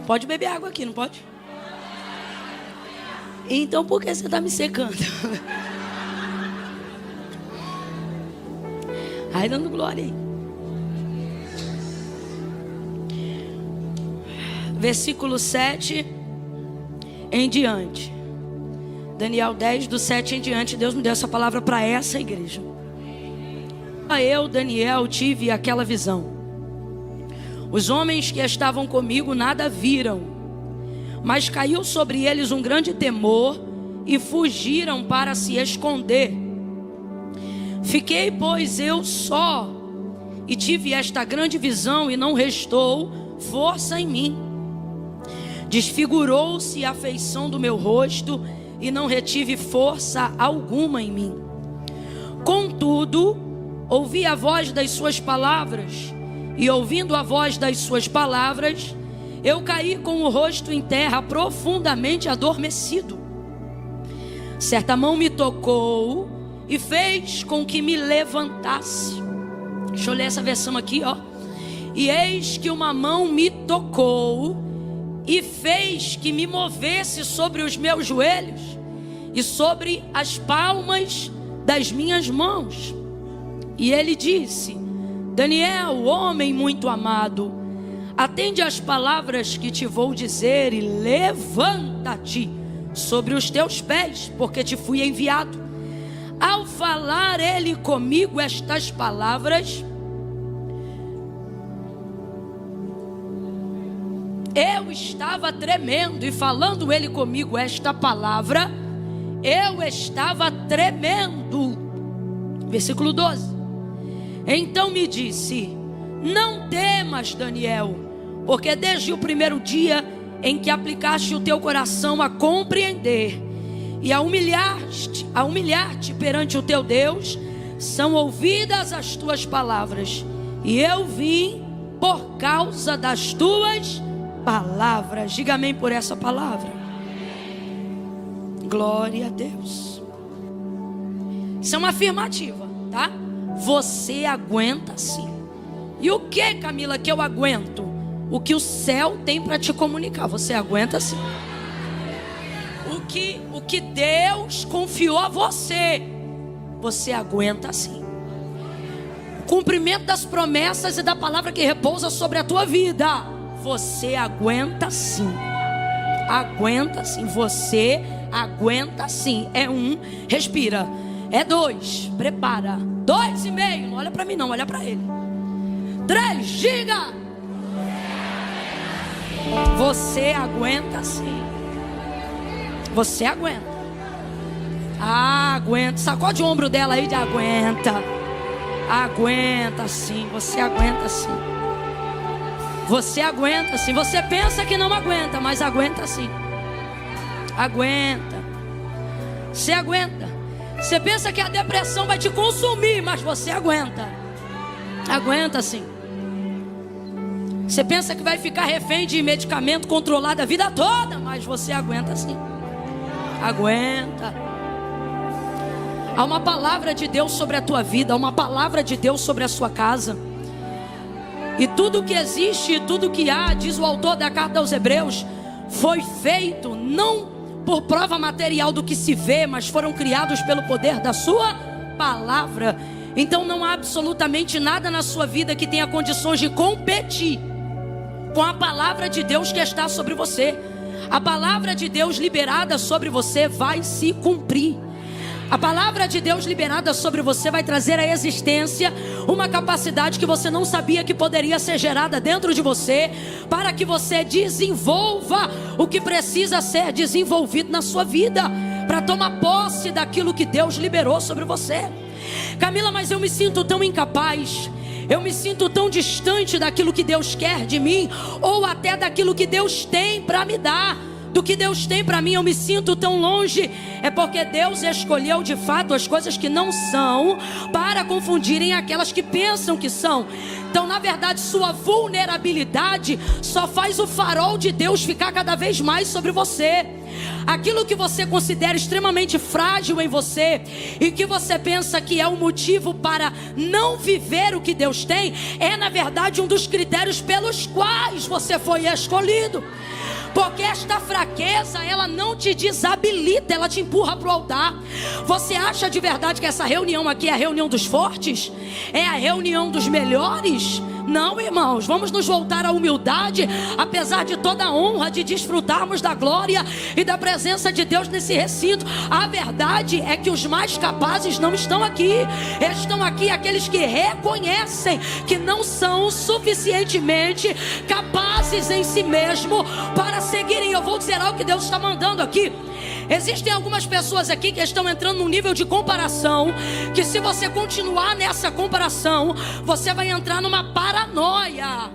Pode beber água aqui, não pode? Então por que você está me secando? Ai, dando glória aí. Versículo 7 em diante. Daniel 10, do 7 em diante. Deus me deu essa palavra para essa igreja. Eu, Daniel, tive aquela visão. Os homens que estavam comigo nada viram, mas caiu sobre eles um grande temor e fugiram para se esconder. Fiquei, pois, eu só, e tive esta grande visão, e não restou força em mim. Desfigurou-se a feição do meu rosto, e não retive força alguma em mim. Contudo, ouvi a voz das suas palavras, e ouvindo a voz das suas palavras, eu caí com o rosto em terra, profundamente adormecido. Certa mão me tocou e fez com que me levantasse. Deixa eu ler essa versão aqui, ó. E eis que uma mão me tocou e fez que me movesse sobre os meus joelhos e sobre as palmas das minhas mãos. E ele disse: Daniel, homem muito amado, atende às palavras que te vou dizer e levanta-te sobre os teus pés, porque te fui enviado. Ao falar ele comigo estas palavras, eu estava tremendo, e falando ele comigo esta palavra, eu estava tremendo. Versículo 12. Então me disse: não temas, Daniel, porque desde o primeiro dia em que aplicaste o teu coração a compreender e a humilhar-te perante o teu Deus, são ouvidas as tuas palavras, e eu vim por causa das tuas palavras. Diga amém por essa palavra. Glória a Deus. Isso é uma afirmativa, tá? Você aguenta sim. E o que, Camila, que eu aguento? O que o céu tem para te comunicar. Você aguenta sim. O que Deus confiou a você, você aguenta sim. O cumprimento das promessas e da palavra que repousa sobre a tua vida, você aguenta sim. Aguenta sim. Você aguenta sim. É 1, respira. É 2, prepara. 2,5, não olha para mim não, olha para ele. 3, diga. Você aguenta sim. Você aguenta. Aguenta. Sacode o ombro dela aí de aguenta. Aguenta sim. Você aguenta sim. Você aguenta sim. Você pensa que não aguenta, mas aguenta sim. Aguenta. Você aguenta. Você pensa que a depressão vai te consumir, mas você aguenta. Aguenta sim. Você pensa que vai ficar refém de medicamento controlado a vida toda, mas você aguenta sim. Aguenta. Há uma palavra de Deus sobre a tua vida, há uma palavra de Deus sobre a sua casa. E tudo que existe, tudo que há, diz o autor da carta aos Hebreus, foi feito não por prova material do que se vê, mas foram criados pelo poder da sua palavra. Então não há absolutamente nada na sua vida que tenha condições de competir com a palavra de Deus que está sobre você. A palavra de Deus liberada sobre você vai se cumprir. A palavra de Deus liberada sobre você vai trazer à existência uma capacidade que você não sabia que poderia ser gerada dentro de você, para que você desenvolva o que precisa ser desenvolvido na sua vida, para tomar posse daquilo que Deus liberou sobre você. Camila, mas eu me sinto tão incapaz, eu me sinto tão distante daquilo que Deus quer de mim, ou até daquilo que Deus tem para me dar. Do que Deus tem para mim, eu me sinto tão longe. É porque Deus escolheu de fato as coisas que não são, para confundirem aquelas que pensam que são. Então, na verdade, sua vulnerabilidade só faz o farol de Deus ficar cada vez mais sobre você. Aquilo que você considera extremamente frágil em você e que você pensa que é o motivo para não viver o que Deus tem, é na verdade um dos critérios pelos quais você foi escolhido. Porque esta fraqueza, ela não te desabilita, ela te empurra para o altar. Você acha de verdade que essa reunião aqui é a reunião dos fortes? É a reunião dos melhores? Não, irmãos, vamos nos voltar à humildade, apesar de toda a honra de desfrutarmos da glória e da presença de Deus nesse recinto. A verdade é que os mais capazes não estão aqui. Estão aqui aqueles que reconhecem que não são suficientemente capazes em si mesmo para seguirem. Eu vou dizer algo que Deus está mandando aqui. Existem algumas pessoas aqui que estão entrando num nível de comparação, que se você continuar nessa comparação, você vai entrar numa paranoia,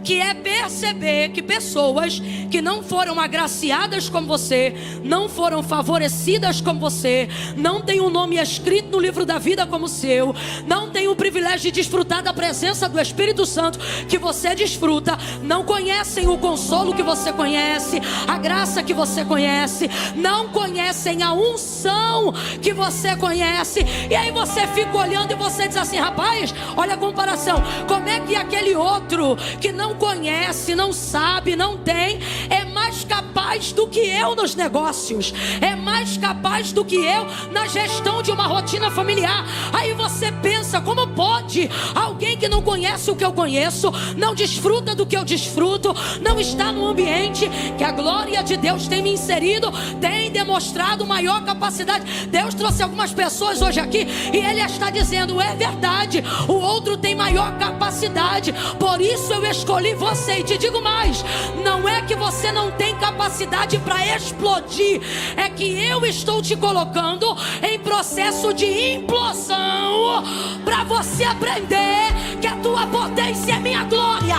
que é perceber que pessoas que não foram agraciadas como você, não foram favorecidas como você, não têm um nome escrito no livro da vida como o seu, não têm o privilégio de desfrutar da presença do Espírito Santo que você desfruta, não conhecem o consolo que você conhece, a graça que você conhece, não conhecem a unção que você conhece. E aí você fica olhando e você diz assim: rapaz, olha a comparação, como é que aquele outro que não conhece, não sabe, não tem, é mais capaz do que eu nos negócios, é mais capaz do que eu na gestão de uma rotina familiar. Aí você pensa: como pode alguém que não conhece o que eu conheço, não desfruta do que eu desfruto, não está no ambiente que a glória de Deus tem me inserido, tem demonstrado maior capacidade? Deus trouxe algumas pessoas hoje aqui e Ele está dizendo: é verdade, o outro tem maior capacidade, por isso eu escolhi você. E te digo mais, não é que você não tem capacidade para explodir, é que eu estou te colocando em processo de implosão, para você aprender que a tua potência é minha glória,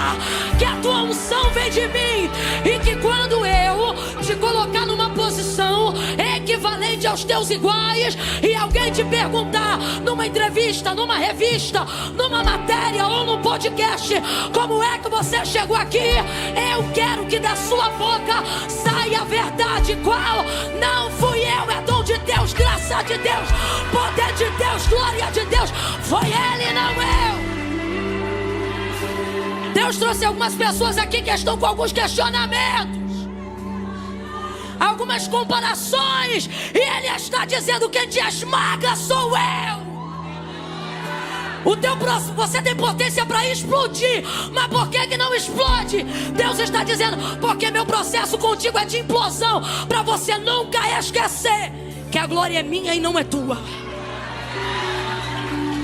que a tua unção vem de mim, e que quando eu te colocar numa posição equivalente aos teus iguais, e alguém te perguntar numa entrevista, numa revista, numa matéria ou num podcast, como é que você chegou aqui, eu quero que da sua boca saia a verdade. Qual? Não fui eu, é dom de Deus, graça de Deus, poder de Deus, glória de Deus, foi Ele, não eu. Deus trouxe algumas pessoas aqui que estão com alguns questionamentos, algumas comparações, e Ele está dizendo: quem te esmaga sou eu. Você tem potência para explodir, mas por que não explode? Deus está dizendo: porque meu processo contigo é de implosão, para você nunca esquecer que a glória é minha e não é tua.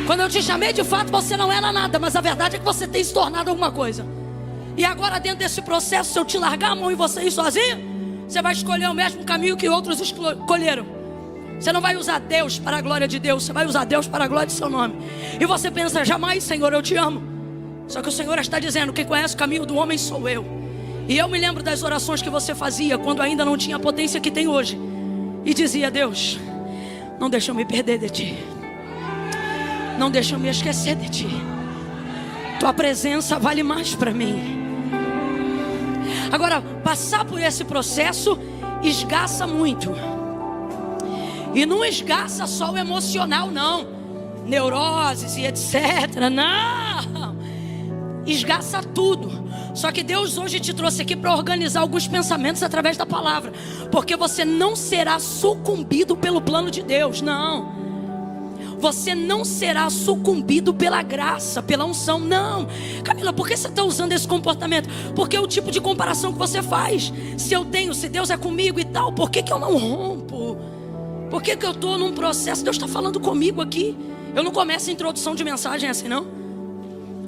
Quando eu te chamei, de fato você não era nada, mas a verdade é que você tem se tornado alguma coisa. E agora, dentro desse processo, se eu te largar a mão e você ir sozinho, você vai escolher o mesmo caminho que outros escolheram. Você não vai usar Deus para a glória de Deus, você vai usar Deus para a glória de seu nome. E você pensa: jamais, Senhor, eu te amo. Só que o Senhor está dizendo: quem conhece o caminho do homem sou eu. E eu me lembro das orações que você fazia quando ainda não tinha a potência que tem hoje, e dizia: Deus, não deixa eu me perder de ti, não deixa eu me esquecer de ti, tua presença vale mais para mim. Agora, passar por esse processo esgaça muito. E não esgaça só o emocional, não, neuroses e etc, não, esgaça tudo. Só que Deus hoje te trouxe aqui para organizar alguns pensamentos através da palavra, porque você não será sucumbido pelo plano de Deus, não. Você não será sucumbido pela graça, pela unção, não. Camila, por que você está usando esse comportamento? Porque é o tipo de comparação que você faz. Se Deus é comigo e tal, por que eu não rompo? Por que eu estou num processo? Deus está falando comigo aqui. Eu não começo a introdução de mensagem assim, não.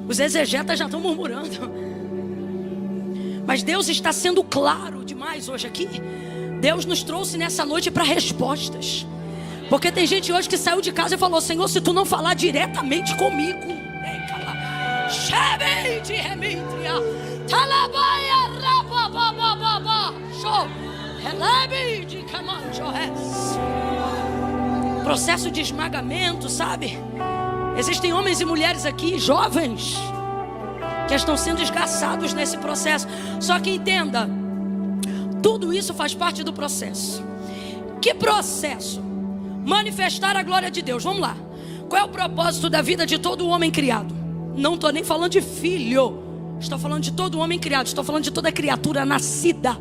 Os exegetas já estão murmurando. Mas Deus está sendo claro demais hoje aqui. Deus nos trouxe nessa noite para respostas. Porque tem gente hoje que saiu de casa e falou: Senhor, se tu não falar diretamente comigo, processo de esmagamento, sabe? Existem homens e mulheres aqui, jovens, que estão sendo esgaçados nesse processo. Só que entenda, Tudo isso faz parte do processo. Que processo? Manifestar a glória de Deus. Vamos lá. Qual é o propósito da vida de todo homem criado? Não estou nem falando de filho. Estou falando de todo homem criado. Estou falando de toda criatura nascida.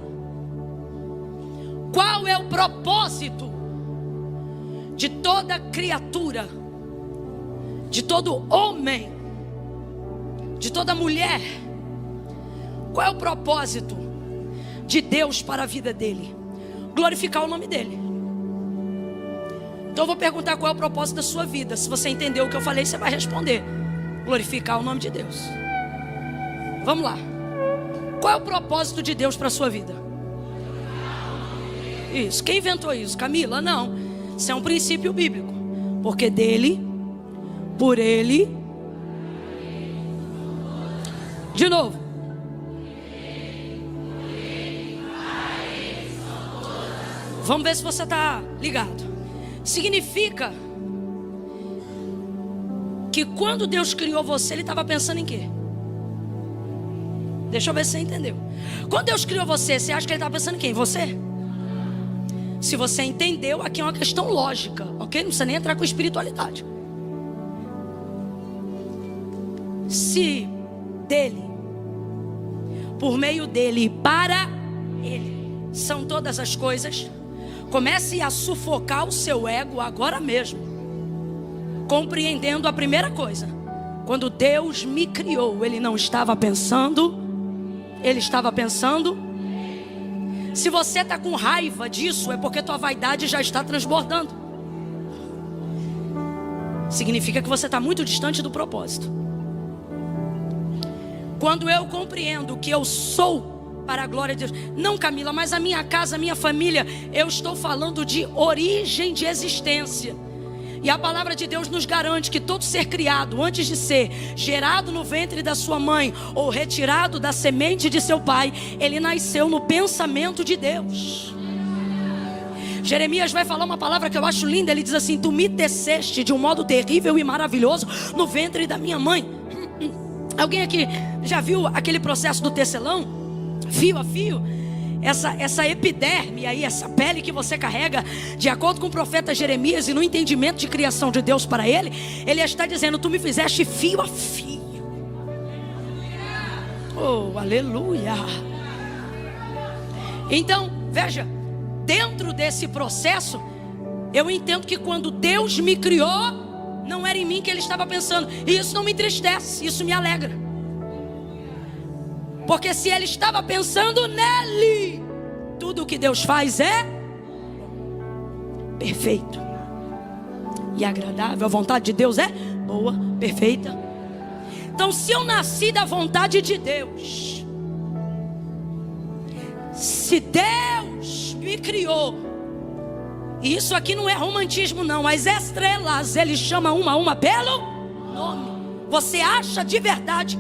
Qual é o propósito de toda criatura, de todo homem, de toda mulher? Qual é o propósito de Deus para a vida dele? Glorificar o nome dele. Então eu vou perguntar qual é o propósito da sua vida. Se você entendeu o que eu falei, você vai responder: glorificar o nome de Deus. Vamos lá. Qual é o propósito de Deus para a sua vida? Isso. Quem inventou isso? Camila? Não. Isso é um princípio bíblico. Porque dele, por ele. De novo. Vamos ver se você está ligado. Significa que quando Deus criou você, Ele estava pensando em quê? Deixa eu ver se você entendeu. Quando Deus criou você, você acha que Ele estava pensando em quem? Você? Se você entendeu, aqui é uma questão lógica, ok? Não precisa nem entrar com espiritualidade. Se dele, por meio dele e para ele são todas as coisas, comece a sufocar o seu ego agora mesmo, compreendendo a primeira coisa: quando Deus me criou, Ele não estava pensando, Ele estava pensando. Se você está com raiva disso, é porque tua vaidade já está transbordando. Significa que você está muito distante do propósito. Quando eu compreendo que eu sou para a glória de Deus. Não, Camila, mas a minha casa, a minha família. Eu estou falando de origem de existência. E a palavra de Deus nos garante que todo ser criado, antes de ser gerado no ventre da sua mãe ou retirado da semente de seu pai, ele nasceu no pensamento de Deus. Jeremias vai falar uma palavra que eu acho linda. Ele diz assim: tu me teceste de um modo terrível e maravilhoso no ventre da minha mãe. Alguém aqui já viu aquele processo do tecelão? Fio a fio, essa epiderme aí, essa pele que você carrega, de acordo com o profeta Jeremias e no entendimento de criação de Deus para ele, ele está dizendo: tu me fizeste fio a fio. Oh, aleluia. Então, veja, dentro desse processo, eu entendo que quando Deus me criou, não era em mim que Ele estava pensando. E isso não me entristece, isso me alegra. Porque se Ele estava pensando nele, tudo o que Deus faz é perfeito e agradável. A vontade de Deus é boa, perfeita. Então, se eu nasci da vontade de Deus, se Deus me criou, e isso aqui não é romantismo não, as estrelas Ele chama uma a uma pelo nome. Você acha de verdade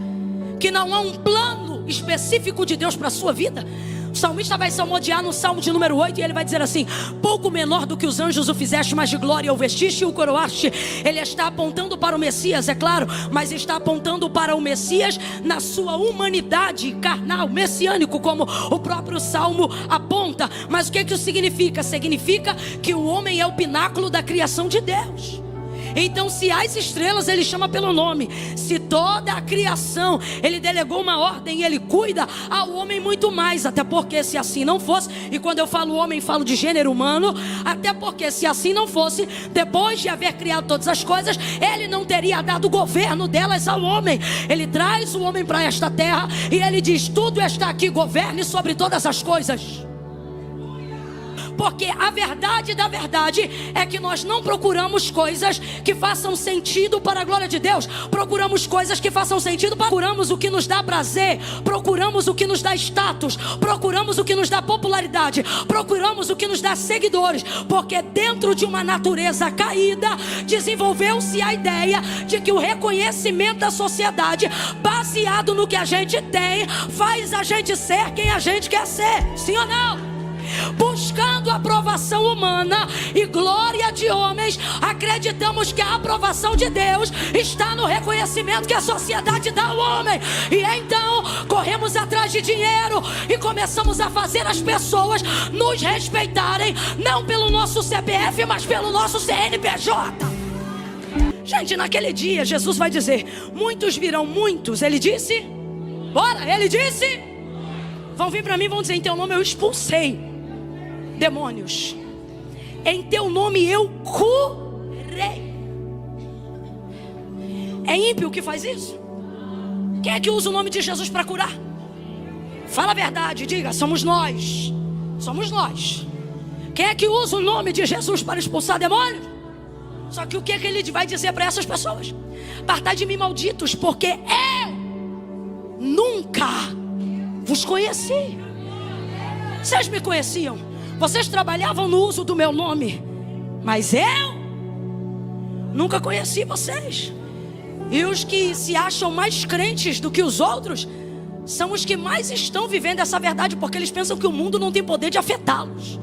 que não há um plano específico de Deus para a sua vida? O salmista vai salmodiar no Salmo de número 8 e ele vai dizer assim: pouco menor do que os anjos o fizeste, mas de glória o vestiste e o coroaste. Ele está apontando para o Messias, é claro, mas está apontando para o Messias na sua humanidade carnal, messiânico, como o próprio Salmo aponta. Mas o que isso significa? Significa que o homem é o pináculo da criação de Deus. Então, se as estrelas Ele chama pelo nome, se toda a criação Ele delegou uma ordem e Ele cuida, ao homem muito mais. Até porque se assim não fosse, e quando eu falo homem, falo de gênero humano, até porque se assim não fosse, depois de haver criado todas as coisas, Ele não teria dado o governo delas ao homem. Ele traz o homem para esta terra e Ele diz: tudo está aqui, governe sobre todas as coisas. Porque a verdade da verdade é que nós não procuramos coisas que façam sentido para a glória de Deus. Procuramos coisas que façam sentido. Procuramos o que nos dá prazer. Procuramos o que nos dá status. Procuramos o que nos dá popularidade. Procuramos o que nos dá seguidores. Porque dentro de uma natureza caída, desenvolveu-se a ideia de que o reconhecimento da sociedade, baseado no que a gente tem, faz a gente ser quem a gente quer ser. Sim ou não? buscando a aprovação humana e glória de homens, acreditamos que a aprovação de Deus está no reconhecimento que a sociedade dá ao homem. E então corremos atrás de dinheiro e começamos a fazer as pessoas nos respeitarem, não pelo nosso CPF, mas pelo nosso CNPJ. Gente, naquele dia Jesus vai dizer: muitos virão, muitos. Ele disse, bora, ele disse, vão vir para mim, vão dizer: em teu nome eu expulsei demônios, em teu nome eu curei. É ímpio que faz isso? Quem é que usa o nome de Jesus para curar? Fala a verdade, diga: somos nós. Somos nós. Quem é que usa o nome de Jesus para expulsar demônios? Só que o que ele vai dizer para essas pessoas? Apartai de mim, malditos, porque eu nunca vos conheci. Vocês me conheciam, vocês trabalhavam no uso do meu nome, mas eu nunca conheci vocês. E os que se acham mais crentes do que os outros são os que mais estão vivendo essa verdade, porque eles pensam que o mundo não tem poder de afetá-los.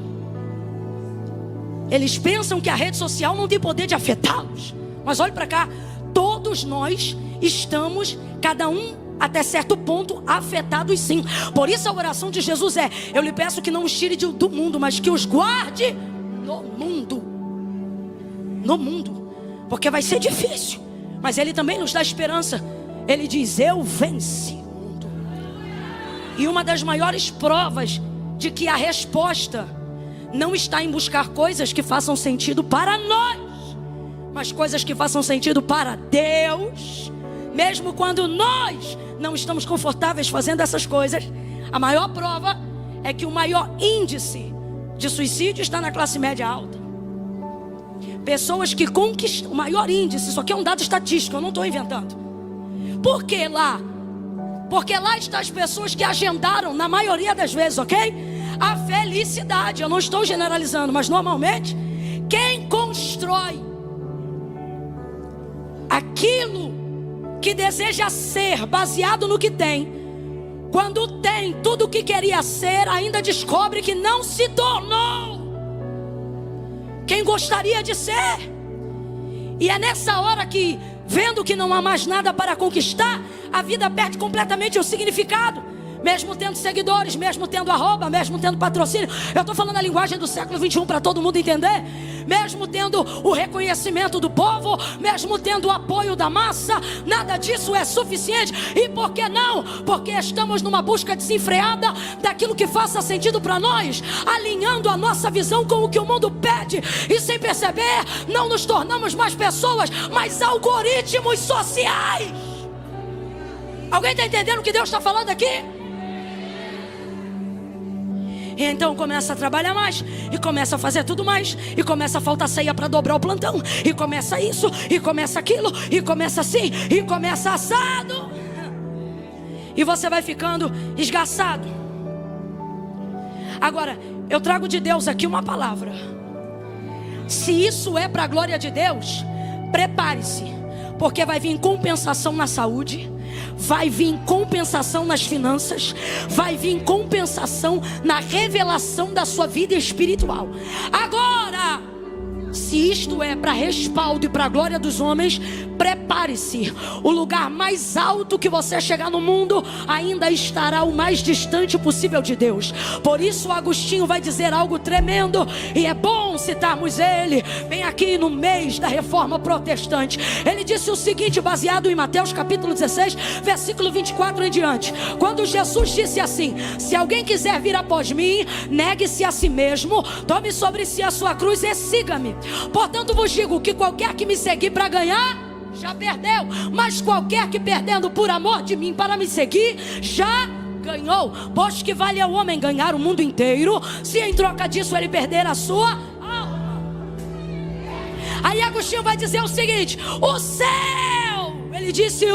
Eles pensam que a rede social não tem poder de afetá-los. Mas olhe para cá, todos nós estamos, cada um até certo ponto, afetados sim. Por isso a oração de Jesus é: eu lhe peço que não os tire do mundo, mas que os guarde no mundo. No mundo. Porque vai ser difícil, mas Ele também nos dá esperança. Ele diz: eu venci o mundo. E uma das maiores provas de que a resposta não está em buscar coisas que façam sentido para nós, mas coisas que façam sentido para Deus. Mesmo quando nós não estamos confortáveis fazendo essas coisas, a maior prova é que o maior índice de suicídio está na classe média alta. Pessoas que conquistam o maior índice, isso aqui é um dado estatístico, eu não estou inventando. Por que lá? Porque lá estão as pessoas que agendaram, na maioria das vezes, ok? A felicidade. Eu não estou generalizando, mas normalmente quem constrói aquilo que deseja ser baseado no que tem, quando tem tudo o que queria ser, ainda descobre que não se tornou quem gostaria de ser. E é nessa hora que, vendo que não há mais nada para conquistar, a vida perde completamente o significado. Mesmo tendo seguidores, mesmo tendo arroba, mesmo tendo patrocínio. Eu estou falando a linguagem do século 21 para todo mundo entender. Mesmo tendo o reconhecimento do povo, mesmo tendo o apoio da massa, nada disso é suficiente. E por que não? Porque estamos numa busca desenfreada daquilo que faça sentido para nós, alinhando a nossa visão com o que o mundo pede. E sem perceber, não nos tornamos mais pessoas, mas algoritmos sociais. Alguém está entendendo o que Deus está falando aqui? E então começa a trabalhar mais, e começa a fazer tudo mais, e começa a faltar ceia para dobrar o plantão, e começa isso, e começa aquilo, e começa assim, e começa assado. E você vai ficando esgaçado. Agora, eu trago de Deus aqui uma palavra. Se isso é para a glória de Deus, prepare-se, porque vai vir compensação na saúde, vai vir compensação nas finanças, vai vir compensação na revelação da sua vida espiritual. Agora, se isto é para respaldo e para a glória dos homens, prepare-se. O lugar mais alto que você chegar no mundo ainda estará o mais distante possível de Deus. Por isso Agostinho vai dizer algo tremendo, e é bom citarmos ele bem aqui no mês da Reforma Protestante. Ele disse o seguinte, baseado em Mateus capítulo 16, versículo 24 em diante. Quando Jesus disse assim: se alguém quiser vir após mim, negue-se a si mesmo, tome sobre si a sua cruz e siga-me. Portanto vos digo que qualquer que me seguir para ganhar, já perdeu, mas qualquer que perdendo por amor de mim para me seguir, já ganhou. Pois que vale ao homem ganhar o mundo inteiro, se em troca disso ele perder a sua alma. Aí Agostinho vai dizer o seguinte: o céu, ele disse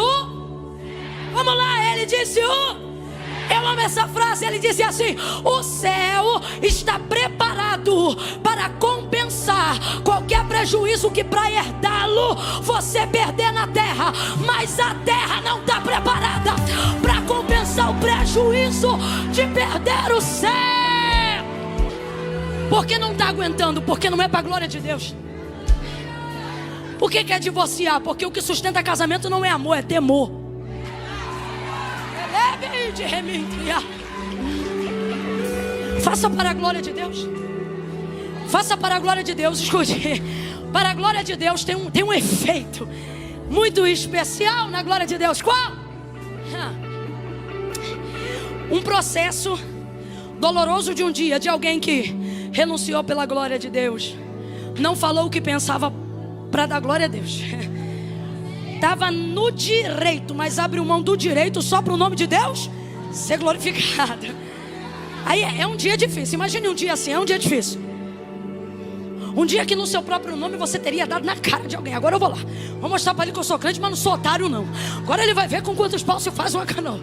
vamos lá, ele disse eu amo essa frase, ele disse assim: o céu está preparado para compensar qualquer prejuízo que para herdá-lo você perder na terra, mas a terra não está preparada para compensar o prejuízo de perder o céu. Por que não está aguentando? Porque não é para a glória de Deus. Por que quer divorciar? Porque o que sustenta casamento não é amor, é temor. Faça para a glória de Deus. Faça para a glória de Deus. Escute, para a glória de Deus tem um efeito muito especial na glória de Deus. Qual? Um processo doloroso de um dia, de alguém que renunciou pela glória de Deus, não falou o que pensava para dar glória a Deus. Estava no direito, mas abriu mão do direito só para o nome de Deus ser glorificado. Aí é um dia difícil. Imagine um dia assim, é um dia difícil. Um dia que no seu próprio nome você teria dado na cara de alguém. Agora eu vou lá, vou mostrar para ele que eu sou crente, mas não sou otário não. Agora ele vai ver com quantos paus se faz uma canoa.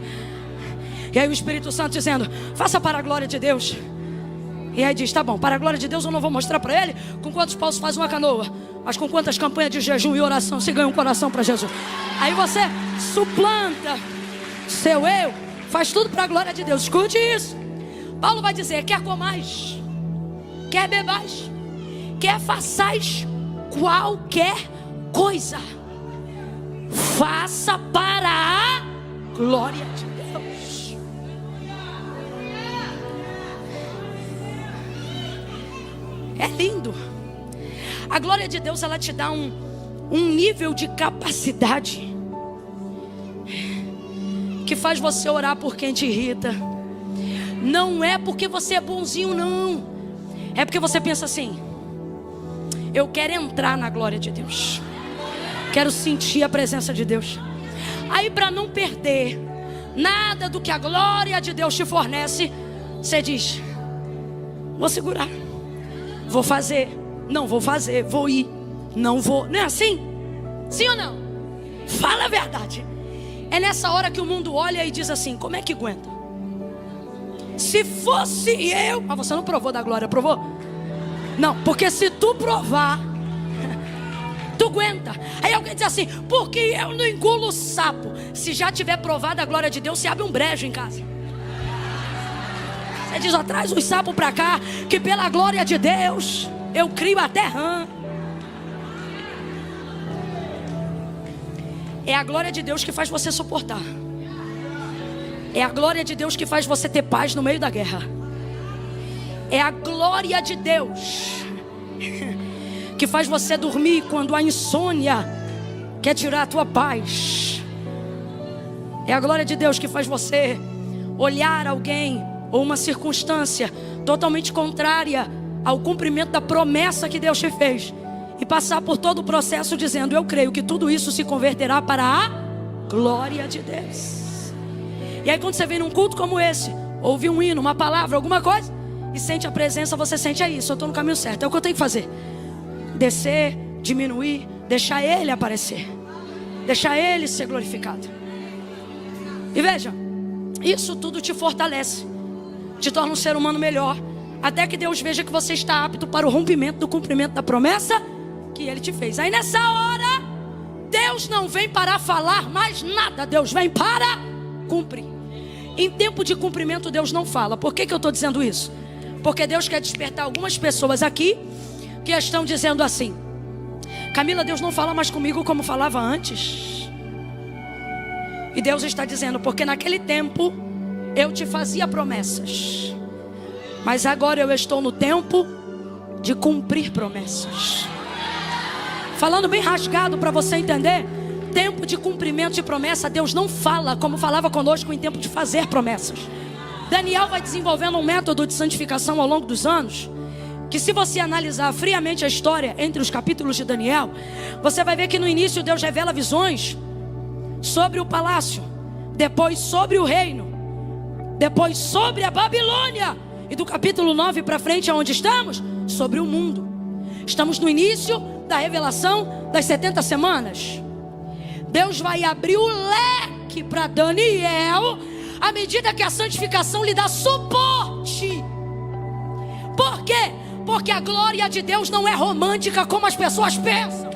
E aí o Espírito Santo dizendo: faça para a glória de Deus. E aí diz: tá bom, para a glória de Deus eu não vou mostrar para ele com quantos paus se faz uma canoa, mas com quantas campanhas de jejum e oração se ganha um coração para Jesus. Aí você suplanta seu eu, faz tudo para a glória de Deus. Escute isso. Paulo vai dizer: quer comais, quer bebais, quer façais qualquer coisa, faça para a glória de Deus. É lindo. A glória de Deus, ela te dá um nível de capacidade que faz você orar por quem te irrita. Não é porque você é bonzinho, não. É porque você pensa assim: eu quero entrar na glória de Deus, quero sentir a presença de Deus. Aí, para não perder nada do que a glória de Deus te fornece, você diz: vou segurar, vou fazer, não vou fazer, vou ir, não vou. Não é assim? Sim ou não? Fala a verdade. É nessa hora que o mundo olha e diz assim: como é que aguenta? Se fosse eu... Mas você não provou da glória, provou? Não, porque se tu provar, tu aguenta. Aí alguém diz assim: porque eu não engulo sapo. Se já tiver provado a glória de Deus, se abre um brejo em casa. Você diz: ó, traz os sapos pra cá, que pela glória de Deus eu crio até rã. É a glória de Deus que faz você suportar. É a glória de Deus que faz você ter paz no meio da guerra. É a glória de Deus que faz você dormir quando a insônia quer tirar a tua paz. É a glória de Deus que faz você olhar alguém ou uma circunstância totalmente contrária ao cumprimento da promessa que Deus te fez e passar por todo o processo dizendo: eu creio que tudo isso se converterá para a glória de Deus. E aí quando você vem num culto como esse, ouve um hino, uma palavra, alguma coisa, e sente a presença, você sente: é isso, eu estou no caminho certo, é o que eu tenho que fazer. Descer, diminuir, deixar Ele aparecer, deixar Ele ser glorificado. E veja, isso tudo te fortalece, te torna um ser humano melhor, até que Deus veja que você está apto para o rompimento do cumprimento da promessa que Ele te fez. Aí nessa hora, Deus não vem para falar mais nada, Deus vem para cumprir. Em tempo de cumprimento Deus não fala. Por que eu estou dizendo isso? Porque Deus quer despertar algumas pessoas aqui que estão dizendo assim: Camila, Deus não fala mais comigo como falava antes. E Deus está dizendo: porque naquele tempo eu te fazia promessas, mas agora eu estou no tempo de cumprir promessas. Falando bem rasgado para você entender, tempo de cumprimento de promessa, Deus não fala como falava conosco em tempo de fazer promessas. Daniel vai desenvolvendo um método de santificação ao longo dos anos, que se você analisar friamente a história entre os capítulos de Daniel, você vai ver que no início Deus revela visões sobre o palácio, depois sobre o reino, depois sobre a Babilônia, e do capítulo 9 para frente, aonde estamos? Sobre o mundo. Estamos no início da revelação das 70 semanas. Deus vai abrir o leque para Daniel à medida que a santificação lhe dá suporte. Por quê? Porque a glória de Deus não é romântica como as pessoas pensam.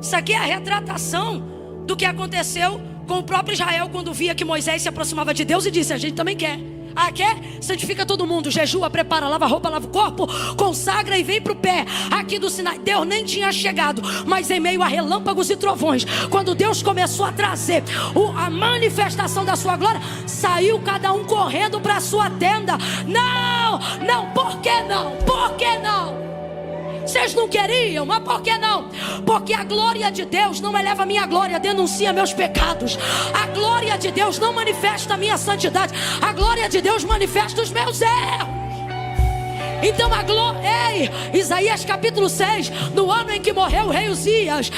Isso aqui é a retratação do que aconteceu com o próprio Israel quando via que Moisés se aproximava de Deus e disse: a gente também quer. Santifica todo mundo, jejua, prepara, lava a roupa, lava o corpo, consagra e vem para o pé. Aqui do Sinai, Deus nem tinha chegado, mas em meio a relâmpagos e trovões, quando Deus começou a trazer a manifestação da sua glória, saiu cada um correndo para a sua tenda. Não, por que não? Por que não? Vocês não queriam, mas por que não? Porque a glória de Deus não eleva a minha glória, denuncia meus pecados. A glória de Deus não manifesta a minha santidade. A glória de Deus manifesta os meus erros. Então a glória... Isaías capítulo 6, no ano em que morreu o rei Uzias,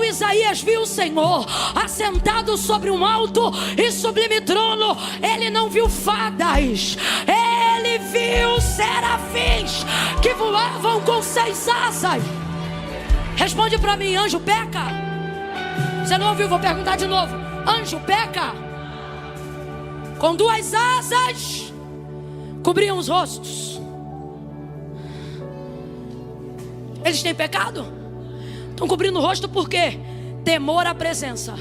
Isaías viu o Senhor assentado sobre um alto e sublime trono. Ele não viu fadas, ele viu serafins que voavam com 6 asas. Responde para mim, anjo peca? Você não ouviu? Vou perguntar de novo. Anjo peca? Com 2 asas cobriam os rostos. Eles têm pecado? Estão cobrindo o rosto por quê? Temor à presença.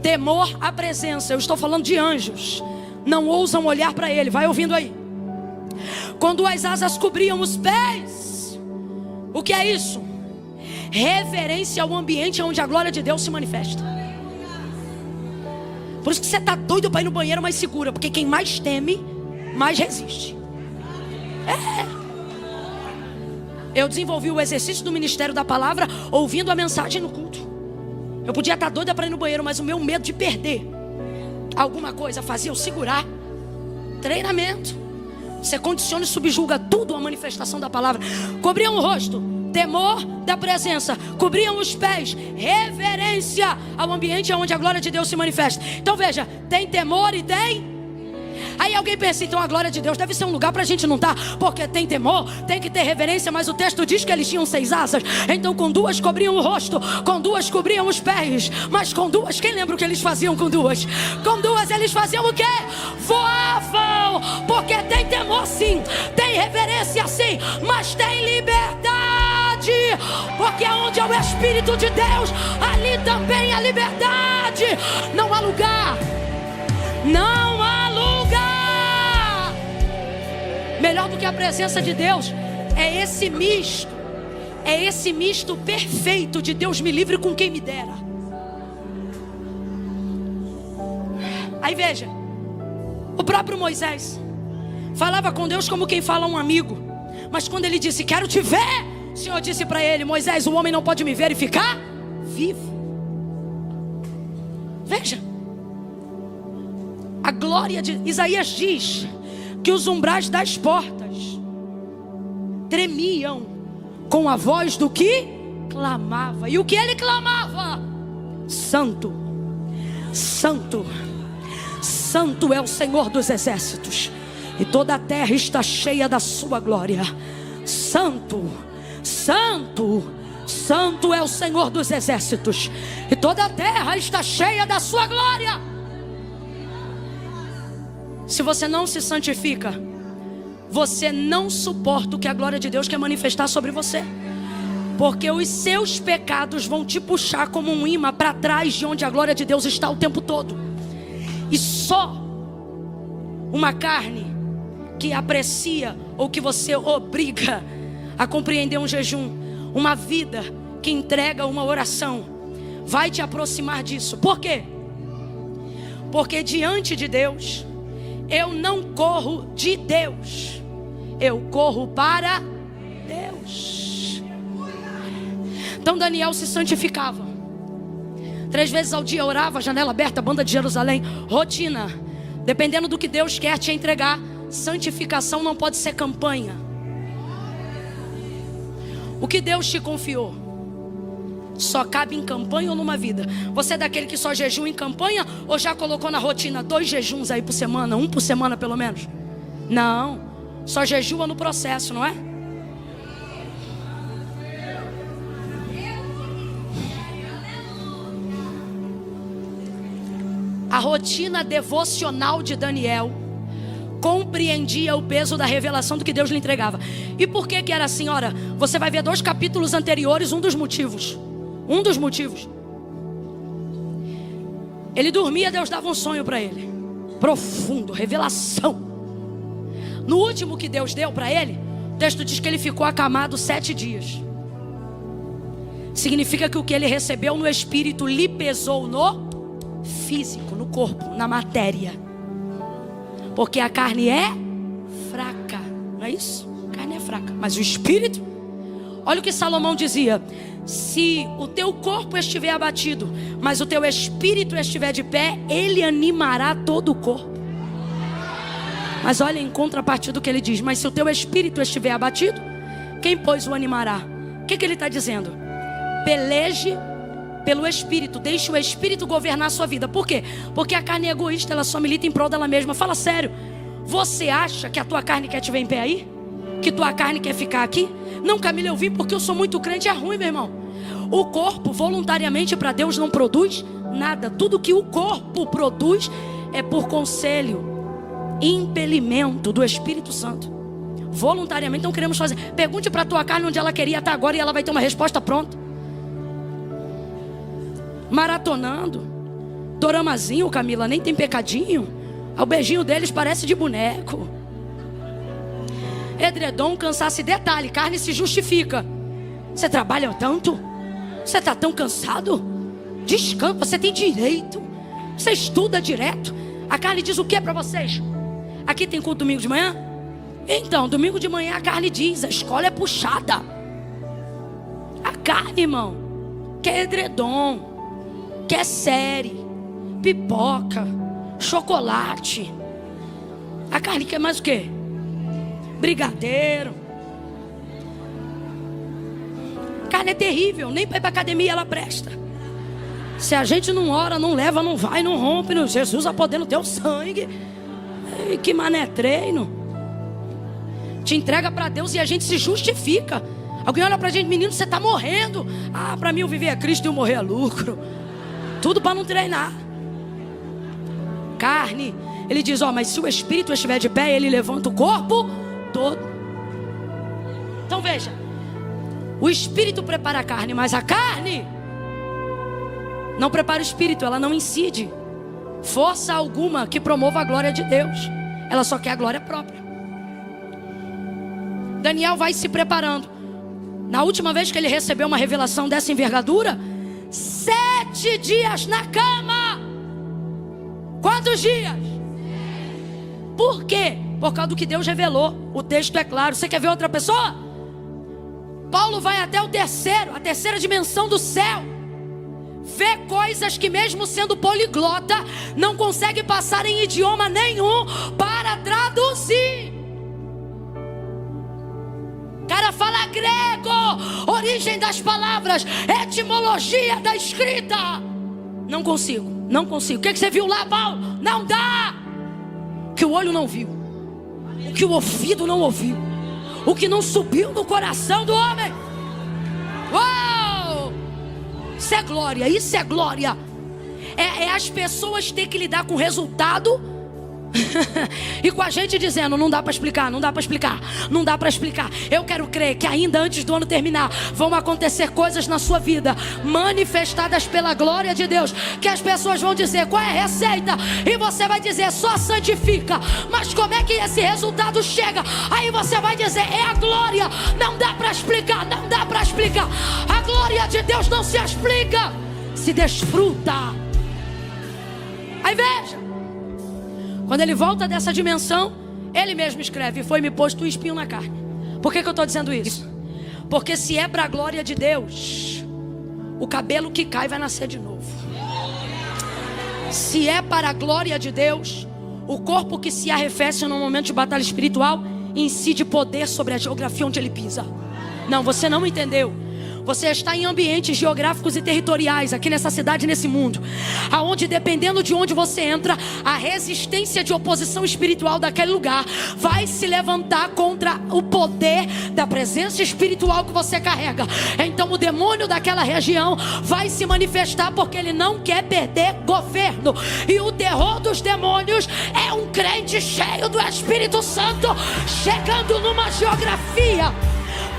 Temor à presença. Eu estou falando de anjos. Não ousam olhar para ele. Vai ouvindo aí. Com 2 asas cobriam os pés. O que é isso? Reverência ao ambiente onde a glória de Deus se manifesta. Por isso que você está doido para ir no banheiro, mas segura. Porque quem mais teme, mais resiste. Eu desenvolvi o exercício do ministério da palavra ouvindo a mensagem no culto. Eu podia estar doida para ir no banheiro, mas o meu medo de perder alguma coisa fazia eu segurar. Treinamento. Você condiciona e subjuga tudo a manifestação da palavra. Cobriam o rosto, temor da presença. Cobriam os pés, reverência ao ambiente onde a glória de Deus se manifesta. Então veja, tem temor e tem... Aí alguém pensa, então a glória de Deus deve ser um lugar para a gente não estar, porque tem temor, tem que ter reverência, mas o texto diz que eles tinham 6 asas. Então com 2 cobriam o rosto, com 2 cobriam os pés, mas com 2, quem lembra o que eles faziam com 2? Com 2 eles faziam o quê? Voavam, porque tem temor sim, tem reverência sim, mas tem liberdade, porque onde é o Espírito de Deus, ali também há liberdade. Não há lugar, não há lugar melhor do que a presença de Deus. É esse misto perfeito de Deus me livre com quem me dera. Aí veja, o próprio Moisés falava com Deus como quem fala a um amigo, mas quando ele disse, quero te ver, o Senhor disse para ele, Moisés, o homem não pode me ver e ficar vivo. Veja, a glória de Isaías diz que os umbrais das portas tremiam com a voz do que clamava. E o que ele clamava? Santo, Santo, Santo é o Senhor dos exércitos, e toda a terra está cheia da sua glória. Santo, Santo, Santo é o Senhor dos exércitos, e toda a terra está cheia da sua glória. Se você não se santifica, você não suporta o que a glória de Deus quer manifestar sobre você. Porque os seus pecados vão te puxar como um imã para trás de onde a glória de Deus está o tempo todo. E só uma carne que aprecia ou que você obriga a compreender um jejum, uma vida que entrega uma oração, vai te aproximar disso. Por quê? Porque diante de Deus, eu não corro de Deus, eu corro para Deus. Então Daniel se santificava. 3 vezes ao dia orava, janela aberta, banda de Jerusalém. Rotina. Dependendo do que Deus quer te entregar, santificação não pode ser campanha. O que Deus te confiou só cabe em campanha ou numa vida? Você é daquele que só jejua em campanha, ou já colocou na rotina 2 jejuns aí por semana, 1 por semana pelo menos? Não, só jejua no processo, não é? A rotina devocional de Daniel compreendia o peso da revelação do que Deus lhe entregava. E por que que era assim? Ora, você vai ver 2 capítulos anteriores, um dos motivos. Ele dormia, Deus dava um sonho para ele. profundo, revelação. No último que Deus deu para ele, o texto diz que ele ficou acamado 7 dias. Significa que o que ele recebeu no espírito lhe pesou no físico, no corpo, na matéria. Porque a carne é fraca, não é isso? A carne é fraca, mas o espírito, olha o que Salomão dizia: se o teu corpo estiver abatido, mas o teu espírito estiver de pé, ele animará todo o corpo. Mas olha, em contrapartida do que ele diz: mas se o teu espírito estiver abatido, quem pois o animará? O que ele está dizendo? Peleje pelo espírito, deixe o espírito governar a sua vida. Por quê? Porque a carne é egoísta, ela só milita em prol dela mesma. Fala sério, você acha que a tua carne quer te ver em pé aí? Que tua carne quer ficar aqui? Não, Camila, eu vim porque eu sou muito crente. É ruim, meu irmão. O corpo voluntariamente para Deus não produz nada. Tudo que o corpo produz é por conselho, impelimento do Espírito Santo. Voluntariamente não queremos fazer. Pergunte para a tua carne onde ela queria estar agora e ela vai ter uma resposta pronta. Maratonando doramazinho, Camila, nem tem pecadinho. O beijinho deles parece de boneco. Edredom, cansaço. Detalhe, carne se justifica. Você trabalha tanto? Você está tão cansado? Descansa, você tem direito. Você estuda direto. A carne diz o que para vocês? Aqui tem culto domingo de manhã? Então, domingo de manhã a carne diz: a escola é puxada. A carne, irmão, quer edredom, quer série, pipoca, chocolate. A carne quer mais o quê? Brigadeiro. A carne é terrível, nem para ir para academia ela presta. Se a gente não ora, não leva, não vai, não rompe, não. Jesus a poder no teu sangue. Ei, que mané treino. Te entrega para Deus e a gente se justifica. Alguém olha para a gente: menino, você está morrendo. Ah, para mim o viver é Cristo e o morrer é lucro. Tudo para não treinar. Carne, ele diz: ó, mas se o espírito estiver de pé, ele levanta o corpo todo. Então veja, o espírito prepara a carne, mas a carne não prepara o espírito. Ela não incide força alguma que promova a glória de Deus. Ela só quer a glória própria. Daniel vai se preparando. Na última vez que ele recebeu uma revelação dessa envergadura, 7 dias na cama. Quantos dias? Por quê? Por causa do que Deus revelou. O texto é claro. Você quer ver outra pessoa? Paulo vai até a terceira dimensão do céu. Vê coisas que mesmo sendo poliglota, não consegue passar em idioma nenhum para traduzir. O cara fala grego, origem das palavras, etimologia da escrita. Não consigo. O que você viu lá, Paulo? Não dá. O que o olho não viu, o que o ouvido não ouviu, o que não subiu no coração do homem. Uau! Isso é glória, isso é glória. É as pessoas ter que lidar com o resultado e com a gente dizendo: não dá para explicar, não dá para explicar, não dá para explicar. Eu quero crer que ainda antes do ano terminar vão acontecer coisas na sua vida manifestadas pela glória de Deus, que as pessoas vão dizer: qual é a receita? E você vai dizer: só santifica. Mas como é que esse resultado chega? Aí você vai dizer: é a glória. Não dá para explicar, não dá para explicar. A glória de Deus não se explica, se desfruta. Aí veja, quando ele volta dessa dimensão, ele mesmo escreve: foi-me posto um espinho na carne. Por que eu estou dizendo isso? Porque se é para a glória de Deus, o cabelo que cai vai nascer de novo. Se é para a glória de Deus, o corpo que se arrefece no momento de batalha espiritual incide poder sobre a geografia onde ele pisa. Não, você não entendeu. Você está em ambientes geográficos e territoriais aqui nessa cidade, nesse mundo, aonde dependendo de onde você entra, a resistência de oposição espiritual daquele lugar vai se levantar contra o poder da presença espiritual que você carrega. Então o demônio daquela região vai se manifestar, porque ele não quer perder governo. E o terror dos demônios é um crente cheio do Espírito Santo chegando numa geografia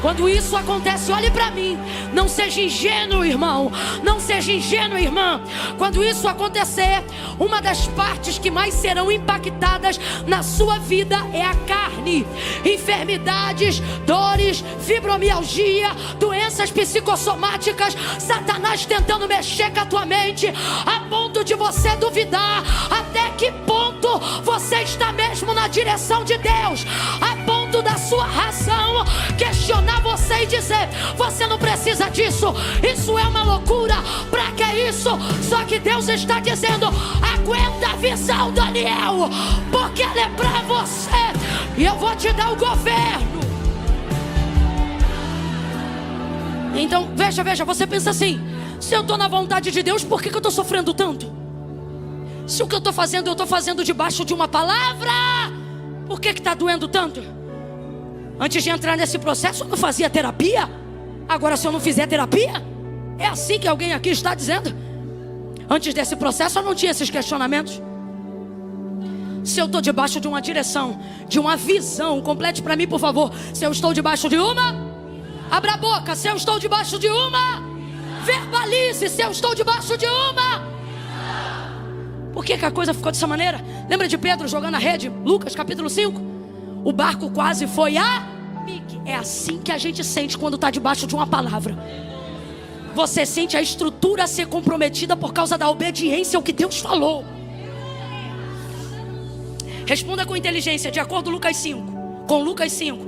Quando isso acontece, olhe para mim. Não seja ingênuo, irmão. Não seja ingênuo, irmã. Quando isso acontecer, uma das partes que mais serão impactadas na sua vida é a carne. Enfermidades, dores, fibromialgia, doenças psicossomáticas, Satanás tentando mexer com a tua mente, a ponto de você duvidar até que ponto você está mesmo na direção de Deus, a ponto da sua razão questionar você e dizer: você não precisa disso, isso é uma loucura, pra que isso? Só que Deus está dizendo: aguenta a visão, Daniel, porque ela é pra você, e eu vou te dar o governo. Então, veja, você pensa assim: se eu estou na vontade de Deus, por que eu estou sofrendo tanto? Se o que eu estou fazendo debaixo de uma palavra, por que está doendo tanto? Antes de entrar nesse processo, eu não fazia terapia. Agora, se eu não fizer terapia, é assim que alguém aqui está dizendo? Antes desse processo, eu não tinha esses questionamentos. Se eu estou debaixo de uma direção, de uma visão, complete para mim, por favor. Se eu estou debaixo de uma, abra a boca. Se eu estou debaixo de uma, verbalize. Se eu estou debaixo de uma. Por que a coisa ficou dessa maneira? Lembra de Pedro jogando a rede? Lucas capítulo 5. O barco quase foi a pique. É assim que a gente sente quando está debaixo de uma palavra. Você sente a estrutura a ser comprometida por causa da obediência ao que Deus falou. Responda com inteligência, de acordo com Lucas 5. Com Lucas 5.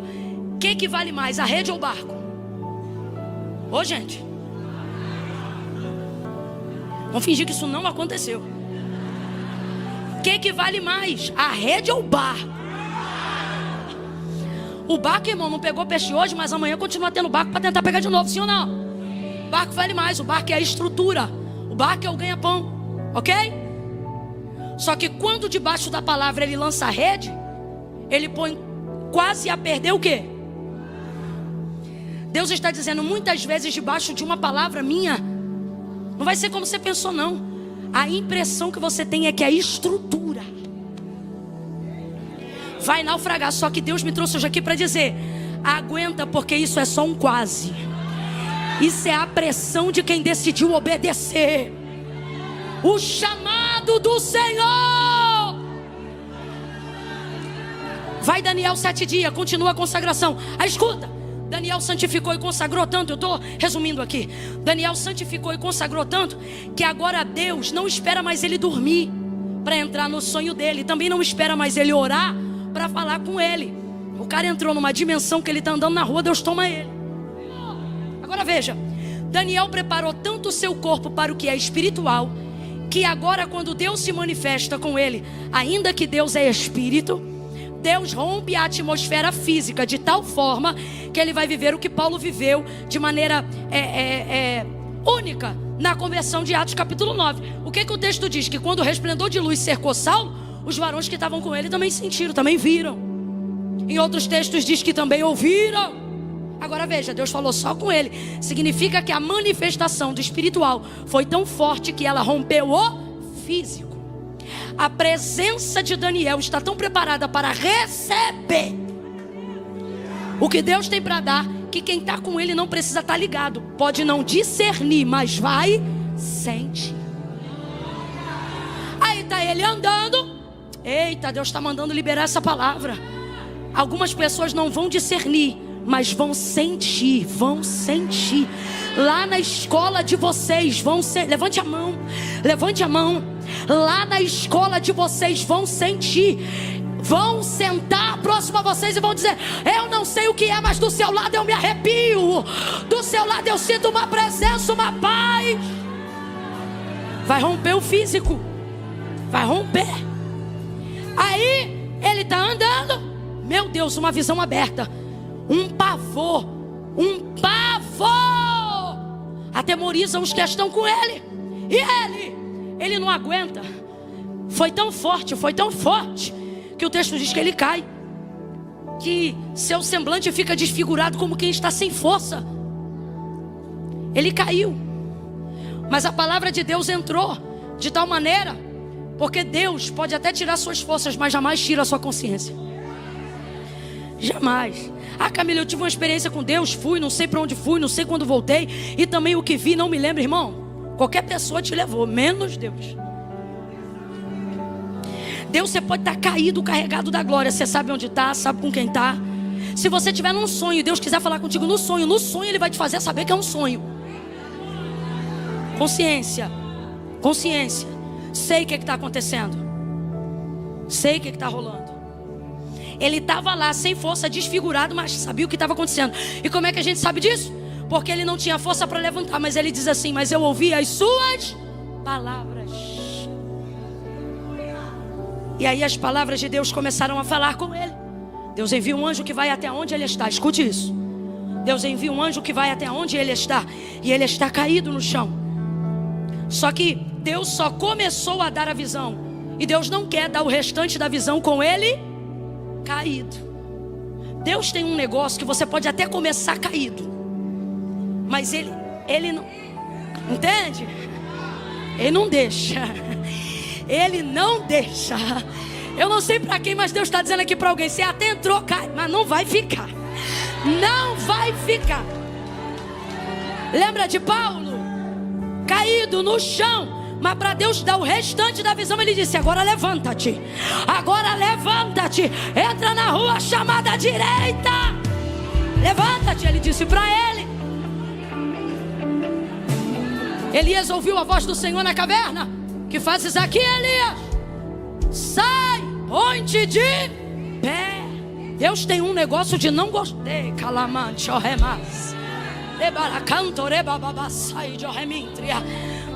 O que vale mais, a rede ou o barco? Ô, gente, vamos fingir que isso não aconteceu. O que vale mais, a rede ou o barco? O barco, irmão, não pegou peixe hoje, mas amanhã continua tendo barco para tentar pegar de novo, sim ou não? O barco vale mais, o barco é a estrutura, o barco é o ganha-pão, ok? Só que quando debaixo da palavra ele lança a rede, ele põe quase a perder o quê? Deus está dizendo muitas vezes debaixo de uma palavra minha, não vai ser como você pensou não. A impressão que você tem é que a estrutura vai naufragar. Só que Deus me trouxe hoje aqui para dizer: aguenta, porque isso é só um quase. Isso é a pressão de quem decidiu obedecer o chamado do Senhor. Vai Daniel 7 dias, continua a consagração. Escuta, Daniel santificou e consagrou tanto, eu estou resumindo aqui. Daniel santificou e consagrou tanto que agora Deus não espera mais ele dormir para entrar no sonho dele. Também não espera mais ele orar para falar com ele. O cara entrou numa dimensão que ele está andando na rua, Deus toma ele. Agora veja, Daniel preparou tanto o seu corpo para o que é espiritual, que agora quando Deus se manifesta com ele, ainda que Deus é espírito, Deus rompe a atmosfera física de tal forma que ele vai viver o que Paulo viveu de maneira única na conversão de Atos capítulo 9. O que o texto diz? Que quando o resplendor de luz cercou Saulo, os varões que estavam com ele também sentiram, também viram. Em outros textos diz que também ouviram. Agora veja, Deus falou só com ele. Significa que a manifestação do espiritual foi tão forte que ela rompeu o físico. A presença de Daniel está tão preparada para receber o que Deus tem para dar, que quem está com ele não precisa estar ligado. Pode não discernir, mas vai sentir. Aí está ele andando. Eita, Deus está mandando liberar essa palavra. Algumas pessoas não vão discernir, mas vão sentir, Lá na escola de vocês vão ser, levante a mão. Lá na escola de vocês vão sentir. Vão sentar próximo a vocês e vão dizer: eu não sei o que é, mas do seu lado eu me arrepio. Do seu lado eu sinto uma presença, uma paz. Vai romper o físico. Vai romper. Aí ele está andando. Meu Deus, uma visão aberta. Um pavor. Atemoriza os que estão com ele. E ele não aguenta. Foi tão forte, que o texto diz que ele cai. Que seu semblante fica desfigurado como quem está sem força. Ele caiu. Mas a palavra de Deus entrou de tal maneira, porque Deus pode até tirar suas forças, mas jamais tira a sua consciência. Jamais. Ah, Camila, eu tive uma experiência com Deus, fui, não sei para onde fui, não sei quando voltei, e também o que vi, não me lembro, irmão. Qualquer pessoa te levou, menos Deus. Deus, você pode estar caído, carregado da glória. Você sabe onde está, sabe com quem está. Se você estiver num sonho e Deus quiser falar contigo no sonho Ele vai te fazer saber que é um sonho. Consciência. Consciência. Sei o que está acontecendo. Sei o que está rolando. Ele estava lá sem força, desfigurado, mas sabia o que estava acontecendo. E como é que a gente sabe disso? Porque ele não tinha força para levantar. Mas ele diz assim: mas eu ouvi as suas palavras. E aí as palavras de Deus começaram a falar com ele. Deus envia um anjo que vai até onde ele está. Escute isso. Deus envia um anjo que vai até onde ele está. E ele está caído no chão. Só que Deus só começou a dar a visão. E Deus não quer dar o restante da visão com ele caído. Deus tem um negócio que você pode até começar caído, mas ele não, entende? Ele não deixa. Ele não deixa. Eu não sei para quem, mas Deus está dizendo aqui para alguém: você até entrou, cai, mas não vai ficar. Não vai ficar. Lembra de Paulo? Caído no chão. Mas para Deus dar o restante da visão, ele disse: agora levanta-te. Agora levanta-te. Entra na rua chamada direita. Levanta-te, ele disse para ele. Elias ouviu a voz do Senhor na caverna: que fazes aqui, Elias? Sai, ponte de pé. Deus tem um negócio de não gostar.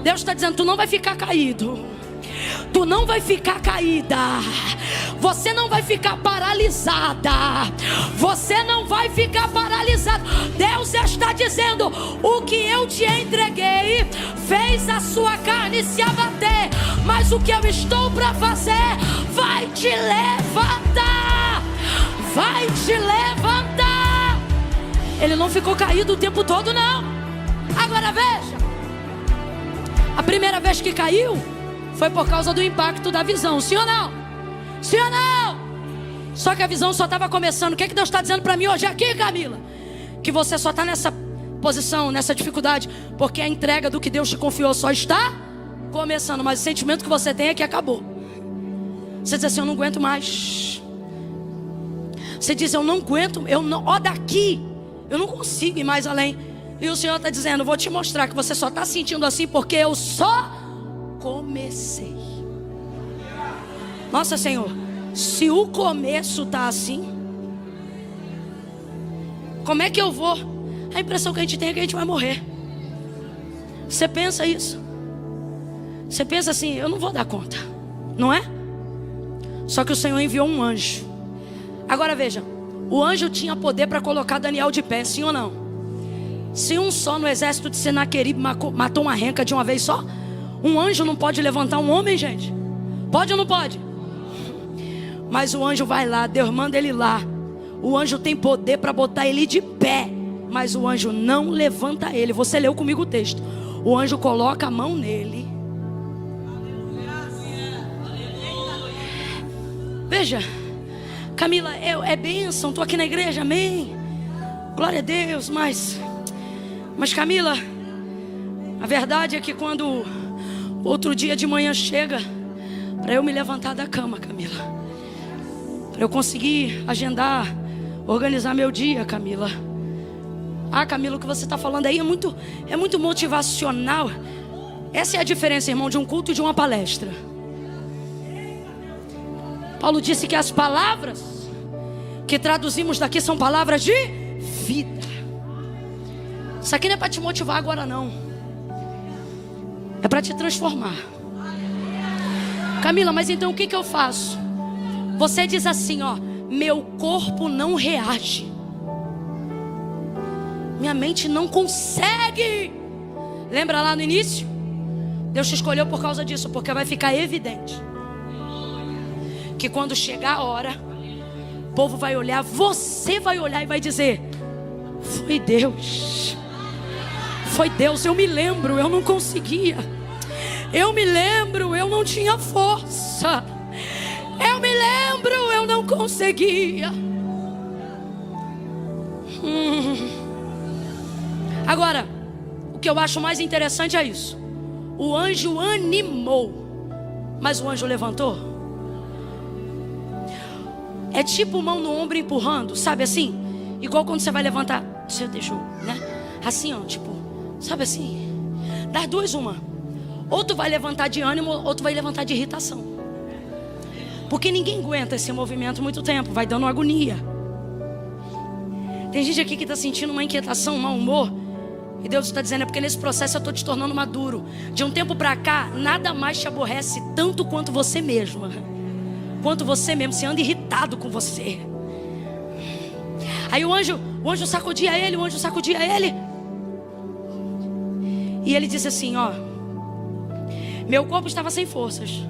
Deus está dizendo: tu não vai ficar caído. Tu não vai ficar caída. Você não vai ficar paralisada. Você não vai ficar paralisado. Deus está dizendo: o que eu te entreguei fez a sua carne se abater, mas o que eu estou para fazer vai te levantar. Vai te levantar. Ele não ficou caído o tempo todo, não. Agora veja. A primeira vez que caiu foi por causa do impacto da visão. Sim ou não? Sim ou não? Só que a visão só estava começando. O que é que Deus está dizendo para mim hoje aqui, Camila? Que você só está nessa posição, nessa dificuldade, porque a entrega do que Deus te confiou só está começando. Mas o sentimento que você tem é que acabou. Você diz assim: eu não aguento mais. Você diz: eu não aguento, ó, daqui eu não consigo ir mais além. E o Senhor está dizendo: vou te mostrar que você só está sentindo assim porque eu só comecei. Nossa, Senhor, se o começo está assim, como é que eu vou? A impressão que a gente tem é que a gente vai morrer. Você pensa isso? Você pensa assim: eu não vou dar conta, não é? Só que o Senhor enviou um anjo. Agora veja, o anjo tinha poder para colocar Daniel de pé, sim ou não? Se um só no exército de Senaqueribe matou uma renca de uma vez só, um anjo não pode levantar um homem, gente? Pode ou não pode? Mas o anjo vai lá, Deus manda ele lá. O anjo tem poder para botar ele de pé, mas o anjo não levanta ele. Você leu comigo o texto. O anjo coloca a mão nele. Veja, Camila, é bênção, estou aqui na igreja, amém. Glória a Deus, mas Camila, a verdade é que quando outro dia de manhã chega, para eu me levantar da cama, Camila, para eu conseguir agendar, organizar meu dia, Camila. Ah, Camila, o que você está falando aí é muito motivacional. Essa é a diferença, irmão, de um culto e de uma palestra. Paulo disse que as palavras que traduzimos daqui são palavras de vida. Isso aqui não é para te motivar agora, não. É para te transformar. Camila, mas então o que eu faço? Você diz assim, ó: meu corpo não reage. Minha mente não consegue. Lembra lá no início? Deus te escolheu por causa disso, porque vai ficar evidente que quando chegar a hora, o povo vai olhar, você vai olhar e vai dizer: foi Deus. Foi Deus, eu me lembro, eu não conseguia. Eu me lembro, eu não tinha força. Eu me lembro, eu não conseguia. Agora, o que eu acho mais interessante é isso. O anjo animou, mas o anjo levantou. É tipo mão no ombro empurrando, sabe assim? Igual quando você vai levantar, você deixou, né? Assim, ó, tipo, sabe assim? Das duas, uma. Ou tu vai levantar de ânimo, ou tu vai levantar de irritação. Porque ninguém aguenta esse movimento muito tempo, vai dando agonia. Tem gente aqui que está sentindo uma inquietação, um mau humor. E Deus está dizendo, é porque nesse processo eu estou te tornando maduro. De um tempo para cá, nada mais te aborrece tanto quanto você mesma. Quanto você mesmo, você anda irritado com você. Aí o anjo sacudia ele, E ele disse assim, ó: meu corpo estava sem forças,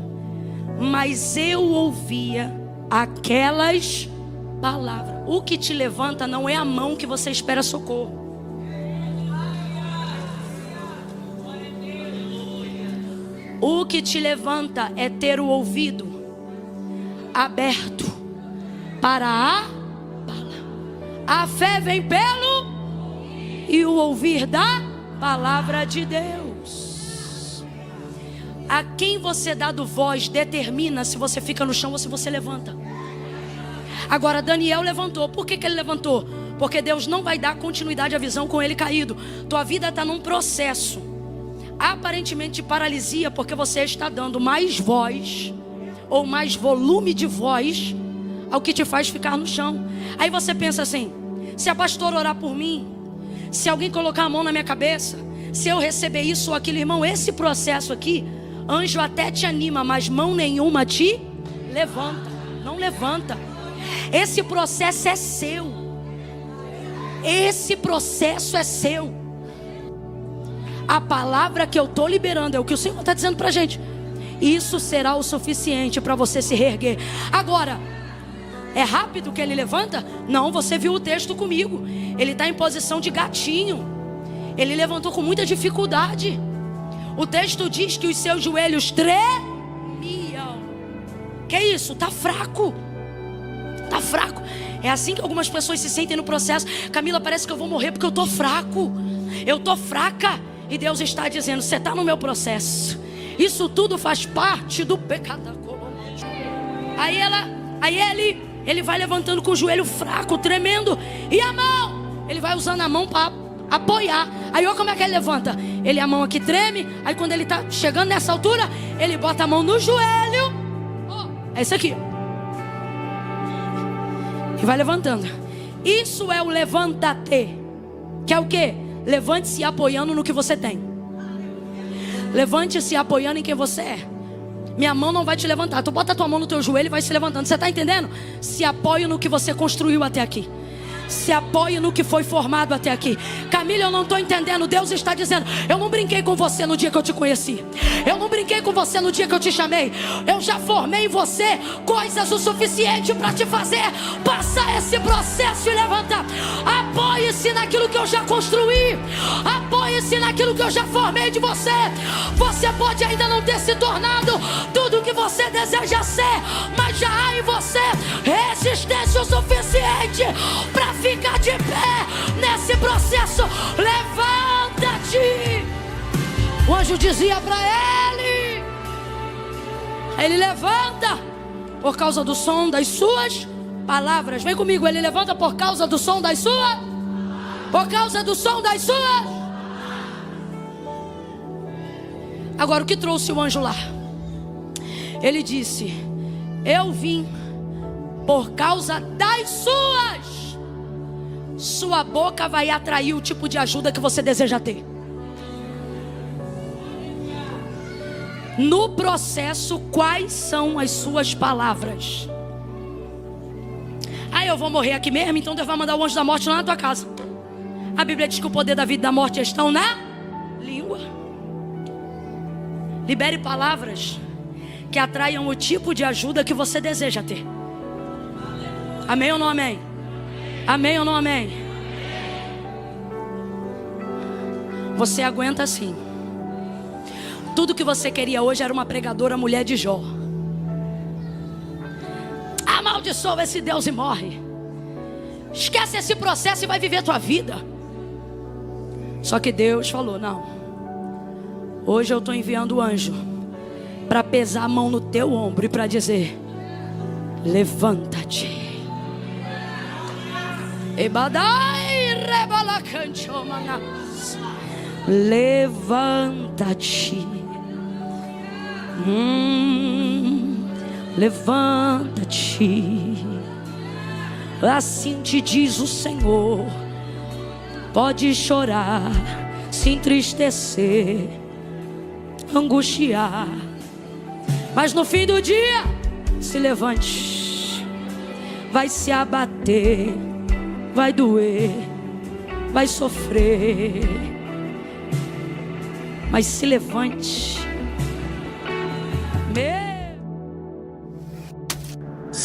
mas eu ouvia aquelas palavras. O que te levanta não é a mão que você espera socorro. O que te levanta é ter o ouvido aberto para a palavra. A fé vem pelo e o ouvir da palavra de Deus. A quem você dá do voz determina se você fica no chão ou se você levanta. Agora Daniel levantou. Por que ele levantou? Porque Deus não vai dar continuidade à visão com ele caído. Tua vida está num processo aparentemente de paralisia, porque você está dando mais voz ou mais volume de voz ao que te faz ficar no chão. Aí você pensa assim: se a pastora orar por mim, se alguém colocar a mão na minha cabeça, se eu receber isso ou aquilo, irmão, esse processo aqui, anjo até te anima, mas mão nenhuma te levanta. Não levanta. Esse processo é seu. Esse processo é seu. A palavra que eu estou liberando é o que o Senhor está dizendo para a gente. Isso será o suficiente para você se reerguer. Agora, é rápido que ele levanta? Não, você viu o texto comigo. Ele está em posição de gatinho. Ele levantou com muita dificuldade. O texto diz que os seus joelhos tremiam. Que isso? Está fraco. Está fraco. É assim que algumas pessoas se sentem no processo. Camila, parece que eu vou morrer porque eu estou fraco. Eu estou fraca. E Deus está dizendo: você está no meu processo. Isso tudo faz parte do pecado. Aí ele vai levantando com o joelho fraco, tremendo. E a mão, ele vai usando a mão para apoiar. Aí olha como é que ele levanta. Ele, a mão aqui treme. Aí quando ele está chegando nessa altura, ele bota a mão no joelho. É isso aqui. E vai levantando. Isso é o levanta-te. Que é o quê? Levante-se apoiando no que você tem. Levante-se apoiando em quem você é. Minha mão não vai te levantar. Tu bota a tua mão no teu joelho e vai se levantando. Você está entendendo? Se apoie no que você construiu até aqui. Se apoie no que foi formado até aqui. Camila, eu não estou entendendo. Deus está dizendo: eu não brinquei com você no dia que eu te conheci. Eu não brinquei com você no dia que eu te chamei. Eu já formei em você coisas o suficiente para te fazer passar esse processo e levantar. Apoie-se naquilo que eu já construí. Apoie-se naquilo que eu já formei de você. Você pode ainda não ter se tornado tudo o que você deseja ser, mas já há em você resistência o suficiente para ficar de pé nesse processo. Levanta-te. O anjo dizia para ele. Ele levanta por causa do som das suas palavras. Vem comigo, ele levanta por causa do som das suas. Por causa do som das suas. Agora, o que trouxe o anjo lá? Ele disse: eu vim por causa das suas. Sua boca vai atrair o tipo de ajuda que você deseja ter. No processo, quais são as suas palavras? Ah, eu vou morrer aqui mesmo, então Deus vai mandar o anjo da morte lá na tua casa. A Bíblia diz que o poder da vida e da morte estão na língua. Libere palavras que atraiam o tipo de ajuda que você deseja ter. Amém ou não amém? Amém ou não amém? Você aguenta sim. Tudo que você queria hoje era uma pregadora mulher de Jó. Amaldiçoa esse Deus e morre. Esquece esse processo e vai viver a tua vida. Só que Deus falou: não, hoje eu estou enviando o anjo para pesar a mão no teu ombro e para dizer: levanta-te. Levanta-te. Levanta-te. Assim te diz o Senhor. Pode chorar, se entristecer, angustiar, mas no fim do dia se levante. Vai se abater, vai doer, vai sofrer, mas se levante.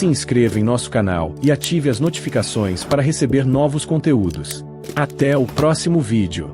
Se inscreva em nosso canal e ative as notificações para receber novos conteúdos. Até o próximo vídeo.